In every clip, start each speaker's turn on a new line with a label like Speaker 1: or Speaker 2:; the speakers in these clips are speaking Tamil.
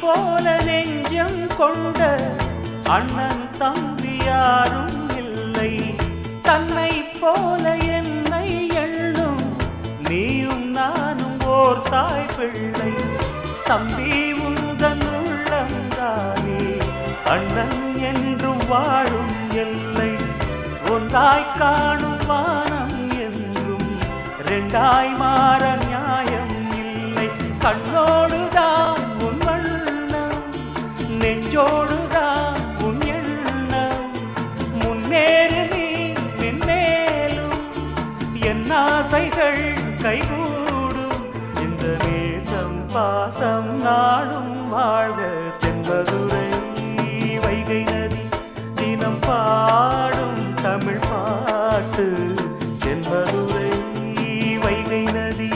Speaker 1: போல நெஞ்சம் கொண்ட அண்ணன் தம்பி யாரும் இல்லை. தன்னை போல என்னை எண்ணும் நீயும் நானும் ஓர் தாய் பிள்ளை. தம்பி உந்தன் உள்ளந்தானே அண்ணன் என்றும் வாழும் எல்லை. ஒன்றாய் காணும் வானம் என்றும் ரெண்டாய் மாற நியாயம் இல்லை. கண்ணோடுதான் உன் வண்ணம், நெஞ்சோடுதான் உன் எண்ணம். முன்னேறு நீ மென்மேலும், என் ஆசைகள் கைகூடும். இந்த நேசம் பாசம் நாடும் வாழ்க. தென்பதுரை வைகை நதி தினம் பாடும் தமிழ் பாட்டு. தென்பதுரை வைகை நதி.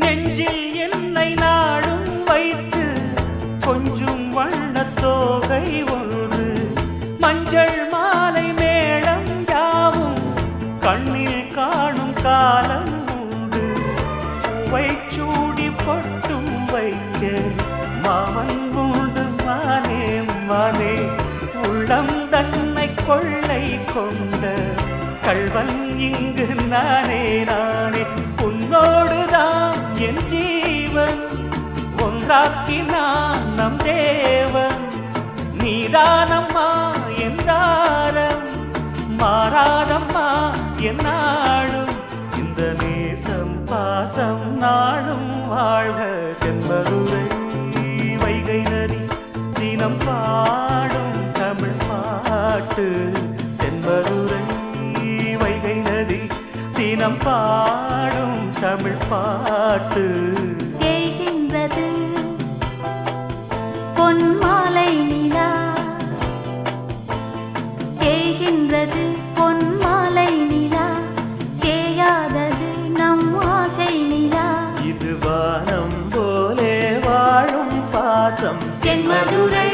Speaker 1: நெஞ்சில் என்னை நாடும் வைத்து கொஞ்சம் வண்ணத் தோகை ஒன்று. மஞ்சள் மாலை மேளம் யாவும் கண்ணில் காணும் காலம் உண்டு. பூவை சூடி பொட்டும் வைக்க மாமன் உண்டு மானே மானே. உள்ளம் தன்னை கொள்ளை கொண்ட கள்வன் இங்கு நானே நானே. உன்னோடுதான் என் ஜீவன், ஒன்றாக்கினான் நம் தேவன். நீதானம்மா என்றாரம், மாறாதம்மா என்னாலும். இந்த நேசம் பாசம் நாளும் வாழ்க. தென்பதுரை வைகை நதி தினம் பாடும் தமிழ் பாட்டு. தென்பதுரை வைகை நதி தினம் பாடும் தமிழ் பாட்டு.
Speaker 2: தேய்கின்றது பொன்மாலை நிலா, தேய்கின்றது பொன்மாலை நிலா. தேயாதது நம் ஆசை நிலா.
Speaker 1: இது வானம் போலே வாழும் பாசம்.
Speaker 2: தென்மதுரை